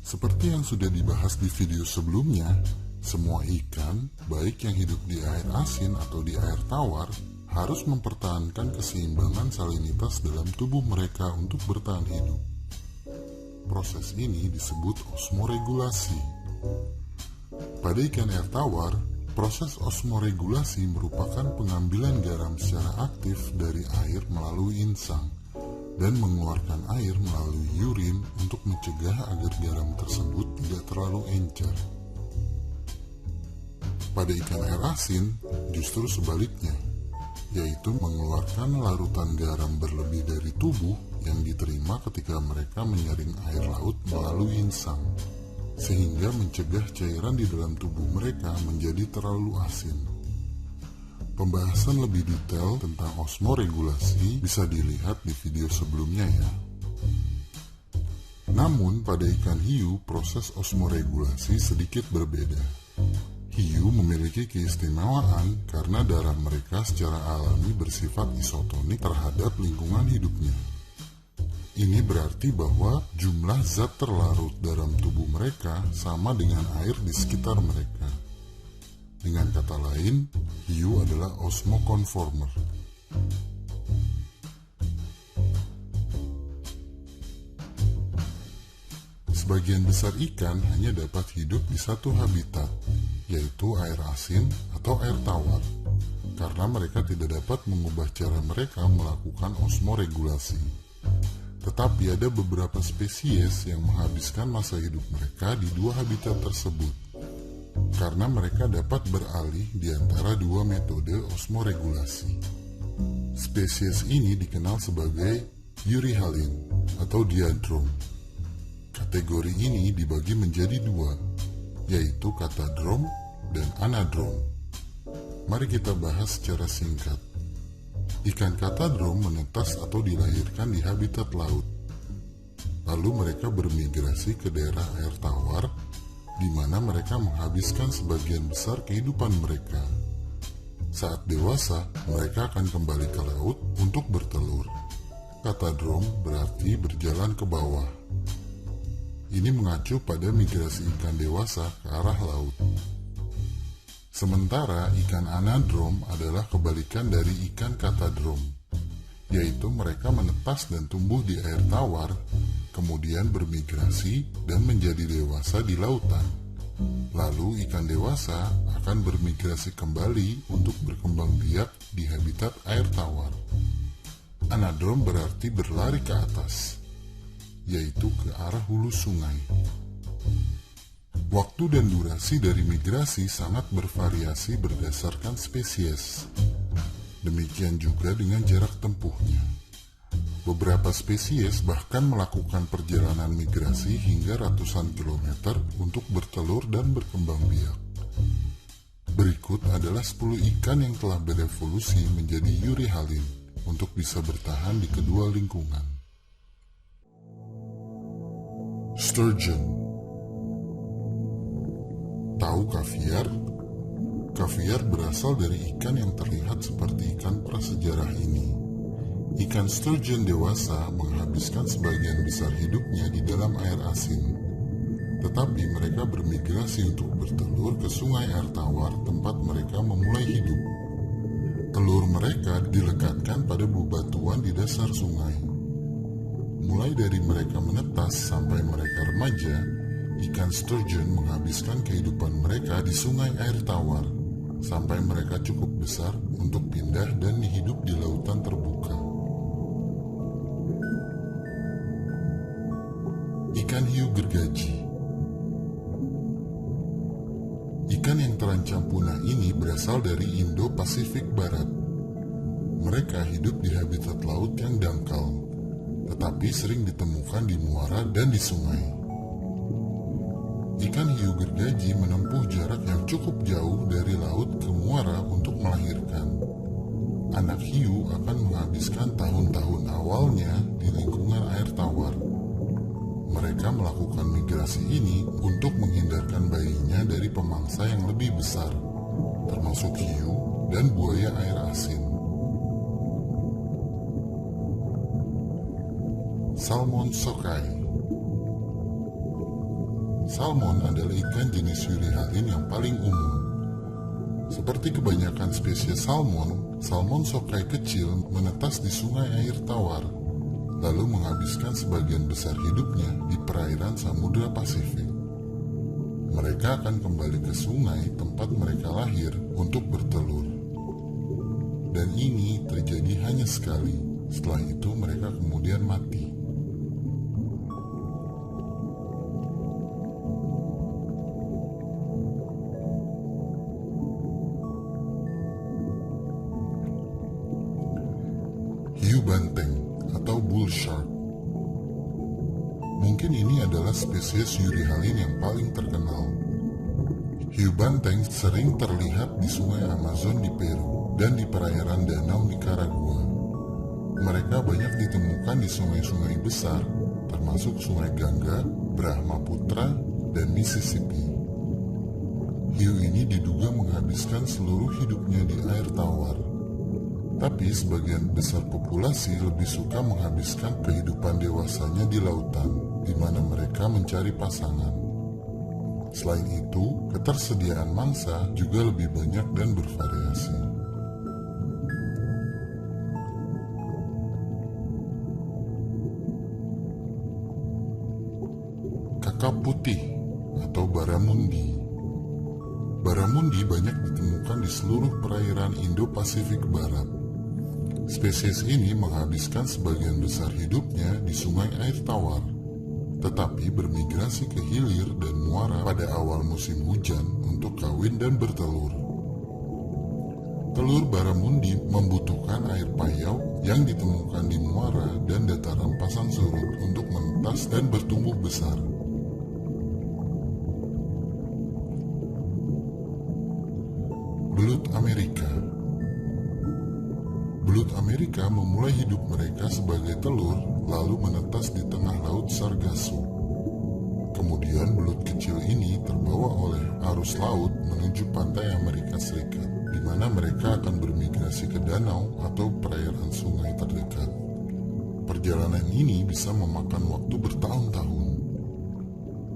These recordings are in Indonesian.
Seperti yang sudah dibahas di video sebelumnya, semua ikan, baik yang hidup di air asin atau di air tawar, harus mempertahankan keseimbangan salinitas dalam tubuh mereka untuk bertahan hidup. Proses ini disebut osmoregulasi. Pada ikan air tawar, proses osmoregulasi merupakan pengambilan garam secara aktif dari air melalui insang dan mengeluarkan air melalui urin untuk mencegah agar garam tersebut tidak terlalu encer. Pada ikan air asin, justru sebaliknya, yaitu mengeluarkan larutan garam berlebih dari tubuh yang diterima ketika mereka menyaring air laut melalui insang, sehingga mencegah cairan di dalam tubuh mereka menjadi terlalu asin. Pembahasan lebih detail tentang osmoregulasi bisa dilihat di video sebelumnya ya. Namun pada ikan hiu proses osmoregulasi sedikit berbeda. Hiu memiliki keistimewaan karena darah mereka secara alami bersifat isotonik terhadap lingkungan hidupnya. Ini berarti bahwa jumlah zat terlarut dalam tubuh mereka sama dengan air di sekitar mereka. Dengan kata lain, hiu adalah osmoconformer. Sebagian besar ikan hanya dapat hidup di satu habitat, yaitu air asin atau air tawar, karena mereka tidak dapat mengubah cara mereka melakukan osmoregulasi. Tetapi ada beberapa spesies yang menghabiskan masa hidup mereka di dua habitat tersebut, karena mereka dapat beralih di antara dua metode osmoregulasi. Spesies ini dikenal sebagai euryhalin atau diadrom. Kategori ini dibagi menjadi dua, yaitu katadrom dan anadrom. Mari kita bahas secara singkat. Ikan katadrom menetas atau dilahirkan di habitat laut. Lalu mereka bermigrasi ke daerah air tawar, di mana mereka menghabiskan sebagian besar kehidupan mereka. Saat dewasa, mereka akan kembali ke laut untuk bertelur. Katadrom berarti berjalan ke bawah. Ini mengacu pada migrasi ikan dewasa ke arah laut. Sementara ikan anadrom adalah kebalikan dari ikan katadrom, yaitu mereka menetas dan tumbuh di air tawar, kemudian bermigrasi dan menjadi dewasa di lautan. Lalu ikan dewasa akan bermigrasi kembali untuk berkembang biak di habitat air tawar. Anadrom berarti berlari ke atas, yaitu ke arah hulu sungai. Waktu dan durasi dari migrasi sangat bervariasi berdasarkan spesies. Demikian juga dengan jarak tempuhnya. Beberapa spesies bahkan melakukan perjalanan migrasi hingga ratusan kilometer untuk bertelur dan berkembang biak. Berikut adalah 10 ikan yang telah berevolusi menjadi euryhalin untuk bisa bertahan di kedua lingkungan. Sturgeon. Tahu kaviar? Kaviar berasal dari ikan yang terlihat seperti ikan prasejarah ini. Ikan sturgeon dewasa menghabiskan sebagian besar hidupnya di dalam air asin. Tetapi mereka bermigrasi untuk bertelur ke sungai air tawar tempat mereka memulai hidup. Telur mereka dilekatkan pada bebatuan di dasar sungai. Mulai dari mereka menetas sampai mereka remaja, ikan sturgeon menghabiskan kehidupan mereka di sungai air tawar, sampai mereka cukup besar untuk pindah dan hidup di lautan terbuka. Ikan hiu gergaji. Ikan yang terancam punah ini berasal dari Indo-Pasifik Barat. Mereka hidup di habitat laut yang dangkal, tetapi sering ditemukan di muara dan di sungai. Ikan hiu gergaji menempuh jarak yang cukup jauh dari laut ke muara untuk melahirkan. Anak hiu akan menghabiskan tahun-tahun awalnya di lingkungan air tawar. Mereka melakukan migrasi ini untuk menghindarkan bayinya dari pemangsa yang lebih besar, termasuk hiu dan buaya air asin. Salmon sockeye. Salmon adalah ikan jenis Euryhalin yang paling umum. Seperti kebanyakan spesies salmon, salmon sokai kecil menetas di sungai air tawar, lalu menghabiskan sebagian besar hidupnya di perairan Samudra Pasifik. Mereka akan kembali ke sungai tempat mereka lahir untuk bertelur. Dan ini terjadi hanya sekali, setelah itu mereka kemudian mati. Hiu banteng atau bull shark. Mungkin ini adalah spesies Euryhalin yang paling terkenal. Hiu banteng sering terlihat di sungai Amazon di Peru dan di perairan danau Nicaragua. Mereka banyak ditemukan di sungai-sungai besar, termasuk Sungai Gangga, Brahmaputra, dan Mississippi. Hiu ini diduga menghabiskan seluruh hidupnya di air tawar. Tapi sebagian besar populasi lebih suka menghabiskan kehidupan dewasanya di lautan, di mana mereka mencari pasangan. Selain itu, ketersediaan mangsa juga lebih banyak dan bervariasi. Kakap putih atau baramundi. Baramundi banyak ditemukan di seluruh perairan Indo-Pasifik Barat. Spesies ini menghabiskan sebagian besar hidupnya di sungai air tawar, tetapi bermigrasi ke hilir dan muara pada awal musim hujan untuk kawin dan bertelur. Telur baramundi membutuhkan air payau yang ditemukan di muara dan dataran pasang surut untuk menetas dan bertumbuh besar. Belut Amerika. Belut Amerika memulai hidup mereka sebagai telur, lalu menetas di tengah laut Sargasso. Kemudian belut kecil ini terbawa oleh arus laut menuju pantai Amerika Serikat, di mana mereka akan bermigrasi ke danau atau perairan sungai terdekat. Perjalanan ini bisa memakan waktu bertahun-tahun,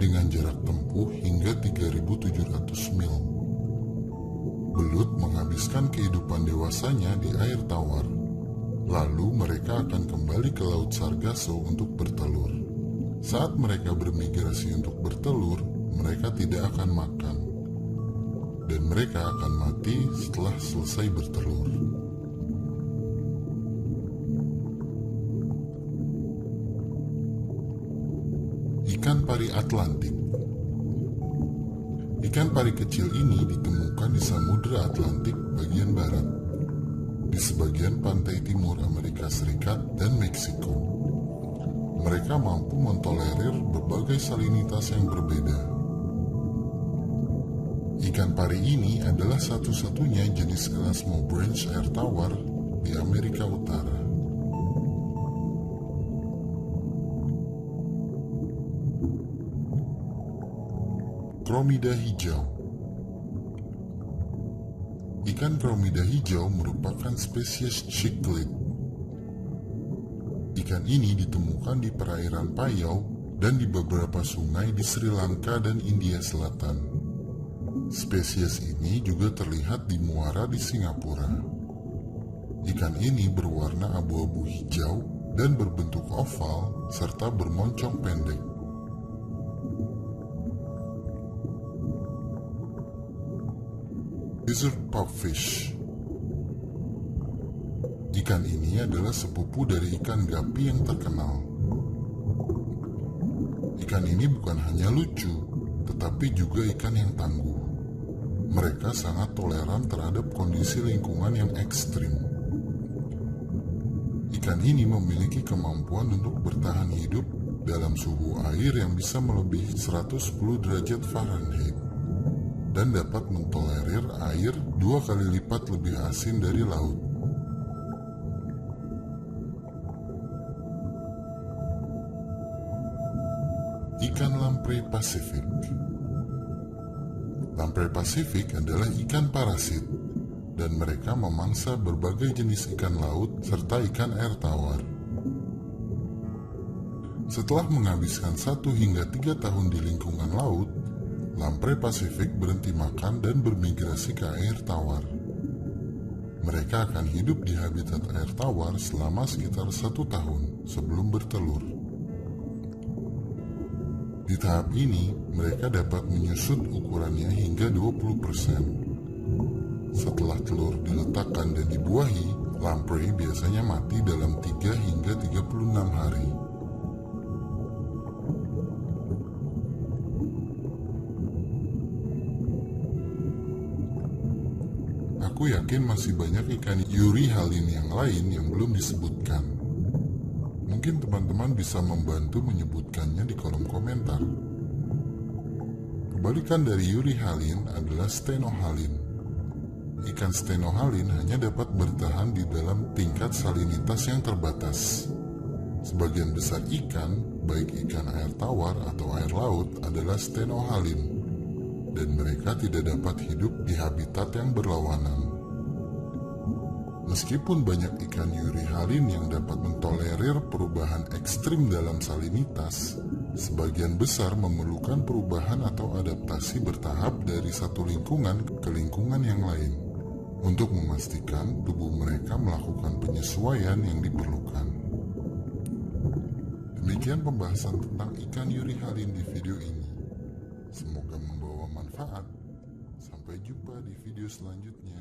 dengan jarak tempuh hingga 3.700 mil. Belut menghabiskan kehidupan dewasanya di air tawar, lalu mereka akan kembali ke laut Sargasso untuk bertelur. Saat mereka bermigrasi untuk bertelur, mereka tidak akan makan, dan mereka akan mati setelah selesai bertelur. Ikan pari Atlantik. Ikan pari kecil ini ditemukan di Samudra Atlantik bagian barat, di sebagian pantai timur Amerika Serikat dan Meksiko. Mereka mampu mentolerir berbagai salinitas yang berbeda. Ikan pari ini adalah satu-satunya jenis Elasmo branch air tawar di Amerika Utara. Chromida hijau. Ikan chromida hijau merupakan spesies cichlid. Ikan ini ditemukan di perairan Payau dan di beberapa sungai di Sri Lanka dan India Selatan. Spesies ini juga terlihat di muara di Singapura. Ikan ini berwarna abu-abu hijau dan berbentuk oval serta bermoncong pendek. Desert pupfish. Ikan ini adalah sepupu dari ikan gapi yang terkenal. Ikan ini bukan hanya lucu, tetapi juga ikan yang tangguh. Mereka sangat toleran terhadap kondisi lingkungan yang ekstrim. Ikan ini memiliki kemampuan untuk bertahan hidup dalam suhu air yang bisa melebihi 110 derajat Fahrenheit. Dan dapat mentolerir air 2 kali lipat lebih asin dari laut. Ikan lamprey Pasifik. Lamprey Pasifik adalah ikan parasit, dan mereka memangsa berbagai jenis ikan laut serta ikan air tawar. Setelah menghabiskan 1 hingga 3 tahun di lingkungan laut, lamprey Pasifik berhenti makan dan bermigrasi ke air tawar. Mereka akan hidup di habitat air tawar selama sekitar 1 tahun sebelum bertelur. Di tahap ini, mereka dapat menyusut ukurannya hingga 20%. Setelah telur diletakkan dan dibuahi, lamprey biasanya mati dalam 3 hingga 36 hari. Aku yakin masih banyak ikan Euryhalin yang lain yang belum disebutkan. Mungkin teman-teman bisa membantu menyebutkannya di kolom komentar. Kebalikan dari Euryhalin adalah Stenohalin. Ikan Stenohalin hanya dapat bertahan di dalam tingkat salinitas yang terbatas. Sebagian besar ikan, baik ikan air tawar atau air laut, adalah Stenohalin, dan mereka tidak dapat hidup di habitat yang berlawanan. Meskipun banyak ikan Euryhalin yang dapat mentolerir perubahan ekstrim dalam salinitas, sebagian besar memerlukan perubahan atau adaptasi bertahap dari satu lingkungan ke lingkungan yang lain untuk memastikan tubuh mereka melakukan penyesuaian yang diperlukan. Demikian pembahasan tentang ikan Euryhalin di video ini. Semoga membawa manfaat. Sampai jumpa di video selanjutnya.